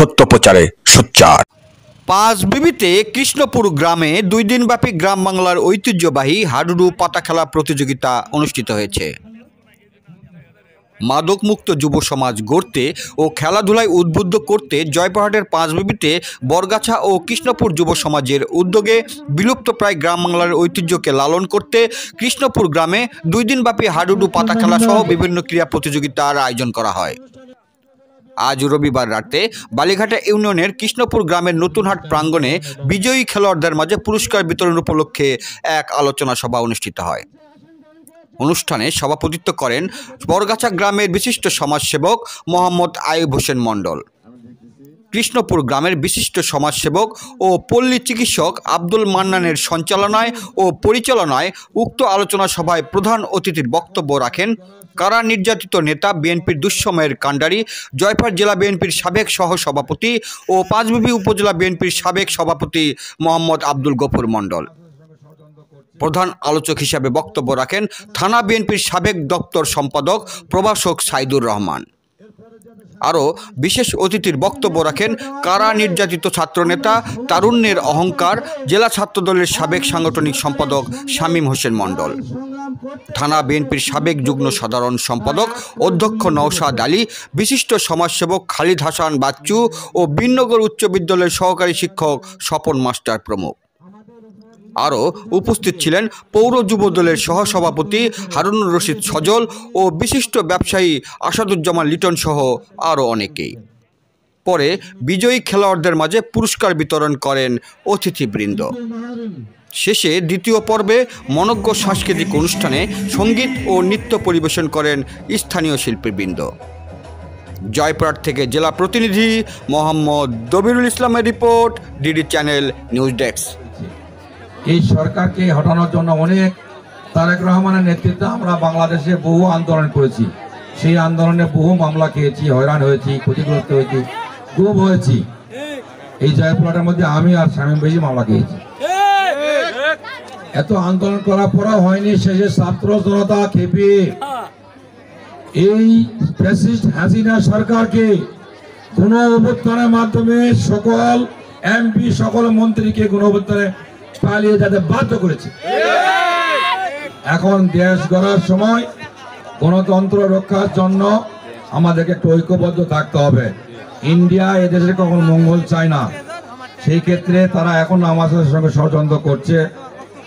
সত্য প্রচারে সোচ্চার। পাঁচবিবিতে কৃষ্ণপুর গ্রামে 2 দিনব্যাপী গ্রাম বাংলার ঐতিহ্যবাহী হাডুডু পাতা খেলা প্রতিযোগিতা অনুষ্ঠিত হয়েছে। মাদকমুক্ত যুব সমাজ গড়তে ও খেলাধুলায় উদ্বুদ্ধ করতে জয়পুরহাটের পাঁচবিবিতে বরগাছা ও কৃষ্ণপুর যুব সমাজের উদ্যোগে বিলুপ্তপ্রায় গ্রাম বাংলার ঐতিহ্যকে লালন করতে কৃষ্ণপুর গ্রামে 2 দিনব্যাপী হাডুডু পাতা খেলা সহ বিভিন্ন ক্রীড়া প্রতিযোগিতার আয়োজন করা হয়। আজ রবিবার রাতে বালিঘাটা ইউনিয়নের কৃষ্ণপুর গ্রামের নতুনহাট প্রাঙ্গণে বিজয়ী খেলোয়াড়দের মাঝে পুরস্কার বিতরণ উপলক্ষে এক আলোচনা সভা অনুষ্ঠিত হয়। অনুষ্ঠানে সভাপতিত্ব করেন বরগাছা গ্রামের বিশিষ্ট সমাজসেবক মোহাম্মদ আইয়ুব হোসেন মণ্ডল, কৃষ্ণপুর গ্রামের বিশিষ্ট সমাজসেবক ও পল্লী চিকিৎসক আব্দুল মান্নানের সঞ্চালনায় ও পরিচালনায় উক্ত আলোচনা সভায় প্রধান অতিথির বক্তব্য রাখেন কারা নির্যাতিত নেতা বিএনপির দুঃসময়ের কাণ্ডারি জয়পুরহাট জেলা বিএনপির সাবেক সহ সভাপতি ও পাঁচবিবি উপজেলা বিএনপির সাবেক সভাপতি মোহাম্মদ আব্দুল গফুর মণ্ডল। প্রধান আলোচক হিসাবে বক্তব্য রাখেন থানা বিএনপির সাবেক দপ্তর সম্পাদক প্রভাষক সাইদুর রহমান। আরও বিশেষ অতিথির বক্তব্য রাখেন কারা নির্যাতিত ছাত্রনেতা তারুণ্যের অহংকার জেলা ছাত্রদলের সাবেক সাংগঠনিক সম্পাদক শামীম হোসেন মণ্ডল, থানা বিএনপির সাবেক যুগ্ম সাধারণ সম্পাদক অধ্যক্ষ নওশাদ আলী, বিশিষ্ট সমাজসেবক খালিদ হাসান বাচ্চু ও বিনগর উচ্চ বিদ্যালয়ের সহকারী শিক্ষক স্বপন মাস্টার প্রমুখ। আরও উপস্থিত ছিলেন পৌর যুবদলের সহসভাপতি হারুনুর রশিদ সজল ও বিশিষ্ট ব্যবসায়ী আসাদুজ্জামান লিটন সহ আরও অনেকেই। পরে বিজয়ী খেলোয়াড়দের মাঝে পুরস্কার বিতরণ করেন অতিথিবৃন্দ। শেষে দ্বিতীয় পর্বে মনোজ্ঞ সাংস্কৃতিক অনুষ্ঠানে সঙ্গীত ও নৃত্য পরিবেশন করেন স্থানীয় শিল্পীবৃন্দ। জয়পুরহাট থেকে জেলা প্রতিনিধি মোহাম্মদ দবিরুল ইসলামের report, DD channel news desk. এই সরকারকে হটানোর জন্য অনেক তারেক রহমানের নেতৃত্বে আমরা বাংলাদেশে বহু আন্দোলন করেছি। সেই আন্দোলনে বহু মামলা খেয়েছি, হয়রান হয়েছি, ক্ষতিগ্রস্ত হয়েছি, গুম হয়েছি। এই জয়পুরহাটের মধ্যে আমি আর শামীম ভাই মামলা খেয়েছি। এত আন্দোলন করার পরেও হয়নি। শেষে ছাত্র জনতা খেপে এই ফ্যাসিস্ট হাসিনা সরকারকে গণ অভ্যুত্থানের মাধ্যমে সকল এমপি সকল মন্ত্রীকে গণ অভ্যুত্থানে পালিয়ে যেতে বাধ্য করেছে। এখন দেশ গড়ার সময় গণতন্ত্র রক্ষার জন্য আমাদেরকে একটু ঐক্যবদ্ধ থাকতে হবে। ইন্ডিয়া এদেশের কখনো মঙ্গল চায় না। সেই ক্ষেত্রে তারা এখন আমাদের সঙ্গে ষড়যন্ত্র করছে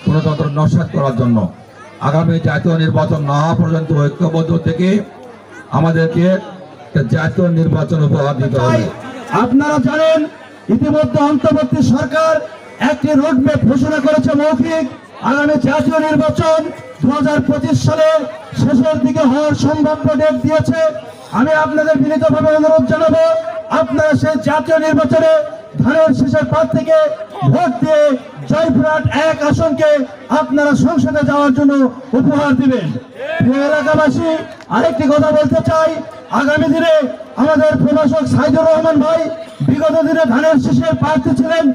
গণতন্ত্র নস্যাৎ করার জন্য। আগামী জাতীয় নির্বাচন না হওয়া পর্যন্ত ঐক্যবদ্ধ থেকে আমাদেরকে জাতীয় নির্বাচন উপহার দিতে হবে। আপনারা জানেন ইতিমধ্যে অন্তর্বর্তী সরকার একটি রোডম্যাপ ঘোষণা করেছে মৌখিক। আগামী জাতীয় নির্বাচন 2025 সালে শেষের দিকে হওয়ার সম্ভাব্য ডেট দিয়েছে। আমি আপনাদের বিনীতভাবে অনুরোধ জানাবো আপনারা সেই জাতীয় নির্বাচনে ধানের শীষের প্রার্থীকে ভোট দিয়ে জয়পুরহাট 1 আসনকে আপনারা সংসদে যাওয়ার জন্য উপহার দিবেন। প্রিয় এলাকাবাসী, আরেকটি কথা বলতে চাই, আগামী দিনে আমাদের প্রভাষক সাইদুর রহমান ভাই বিগত দিনে ধানের শীষের প্রার্থী ছিলেন।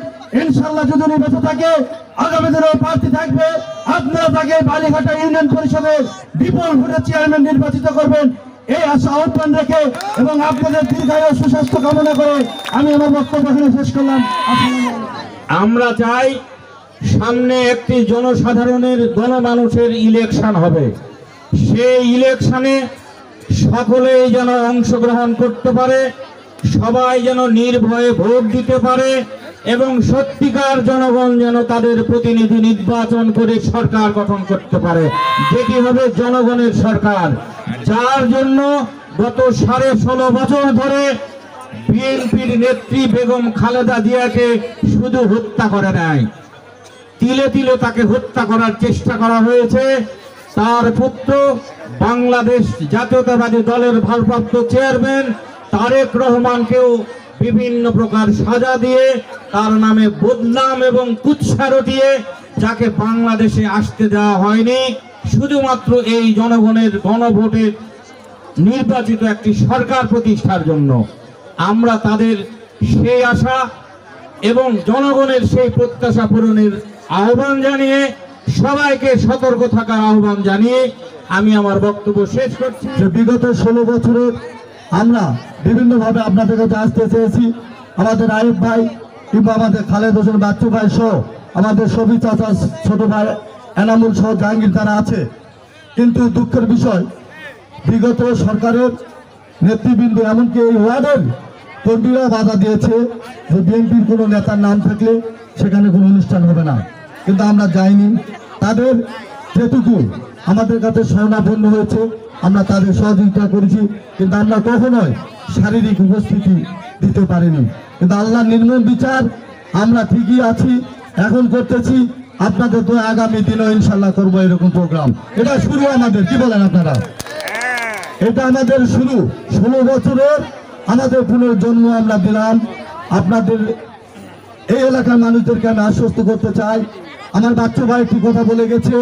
ইনশাআল্লাহ যদি উনি বেঁচে থাকে আগামী দিনেও প্রার্থী থাকবে। আপনারা তাকে বালিঘাটা ইউনিয়ন পরিষদের বিপুল ভোটে চেয়ারম্যান নির্বাচিত করবেন এই আশা আহ্বান রেখে এবং আপনাদের দীর্ঘায়ু সুস্বাস্থ্য কামনা করে আমি আমার বক্তব্য এখানে শেষ করলাম। আমরা চাই সামনে একটি জনসাধারণের গণমানুষের ইলেকশন হবে। সেই ইলেকশনে সকলেই যেন অংশগ্রহণ করতে পারে, সবাই যেন নির্ভয়ে ভোট দিতে পারে এবং সত্যিকার জনগণ যেন তাদের প্রতিনিধি নির্বাচন করে সরকার গঠন করতে পারে, যেটি হবে জনগণের সরকার। যার জন্য গত 16.5 বছর ধরে বিএনপির নেত্রী বেগম খালেদা জিয়াকে শুধু হত্যা করে নাই, তিলে তিলে তাকে হত্যা করার চেষ্টা করা হয়েছে। তার পুত্র বাংলাদেশ জাতীয়তাবাদী দলের ভারপ্রাপ্ত চেয়ারম্যান তারেক রহমানকেও বিভিন্ন প্রকার সাজা দিয়ে তার নামে বদনাম এবং কুৎসা রটিয়ে যাকে বাংলাদেশে আসতে দেওয়া হয়নি শুধুমাত্র এই জনগণের গণভোটে নির্বাচিত একটি সরকার প্রতিষ্ঠার জন্য। আমরা তাদের সেই আশা এবং জনগণের সেই প্রত্যাশা পূরণের আহ্বান জানিয়ে সবাইকে সতর্ক থাকার আহ্বান জানিয়ে আমি আমার বক্তব্য শেষ করছি। বিগত 16 বছরে আমরা বিভিন্নভাবে আপনাদের কাছে আসতে চেয়েছি, আমাদের আইব ভাই কিংবা আমাদের খালেদ হোসেন বাচ্চু ভাই সহ আমাদের সবি চাচা ছোট ভাই এনামুল সহ জাহাঙ্গীর তারা আছে। কিন্তু দুঃখের বিষয় বিগত সরকারের নেতৃবৃন্দ এমনকি এই ওয়ার্ডের কর্মীরা বাধা দিয়েছে যে বিএনপির কোনো নেতার নাম থাকলে সেখানে কোনো অনুষ্ঠান হবে না। কিন্তু আমরা যাইনি, তাদের যেটুকু আমাদের কাছে শরণাপন্ন হয়েছে আমরা তাদের সহযোগিতা করেছি, কিন্তু আমরা কখনোই শারীরিক উপস্থিতি দিতে পারিনি। কিন্তু আল্লাহর নির্মম বিচার, আমরা ঠিকই আছি, এখন করতেছি, আপনাদের তো আগামী দিনও ইনশাল্লাহ করবো এরকম প্রোগ্রাম। এটা শুরু আমাদের, কি বলেন আপনারা? এটা আমাদের শুরু। 16 বছরের আমাদের পুনর্জন্ম আমরা দিলাম। আপনাদের এই এলাকার মানুষদেরকে আমি আশ্বস্ত করতে চাই, আমার বাচ্চা ভাই একটি কথা বলে গেছে,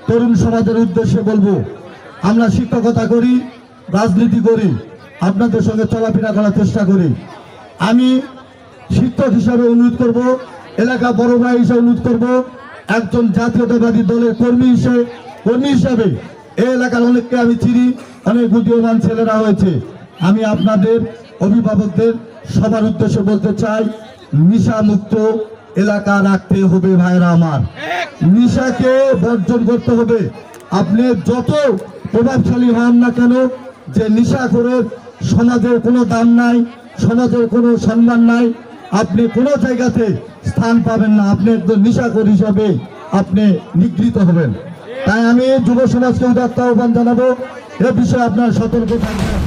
তরুণ সমাজের উদ্দেশ্যে বলবো, আমরা শিক্ষকতা করি, রাজনীতি করি, আপনাদের সঙ্গে চলাফেরা করার চেষ্টা করি। আমি শিক্ষক হিসাবে অনুরোধ করব, এলাকা বড় ভাই হিসাবে অনুরোধ করব, একজন জাতীয়তাবাদী দলের কর্মী হিসাবে এই এলাকার অনেককে আমি চিনি, অনেক বুদ্ধিমান ছেলেরা হয়েছে। আমি আপনাদের অভিভাবকদের সবার উদ্দেশ্যে বলতে চাই, নেশা মুক্ত এলাকা রাখতে হবে ভাইরা আমার। নেশাকে বর্জন করতে হবে। আপনি যত প্রভাবশালী হন না কেন, যে নেশা করে সমাজের কোনো দাম নাই, সমাজের কোনো সম্মান নাই, আপনি কোনো জায়গাতে স্থান পাবেন না। আপনি একজন নেশাখোর হিসাবে আপনি নিগৃহীত হবেন। তাই আমি যুব সমাজকে উদাত্ত আহ্বান জানাবো, এ বিষয়ে আপনার সতর্ক থাকবেন।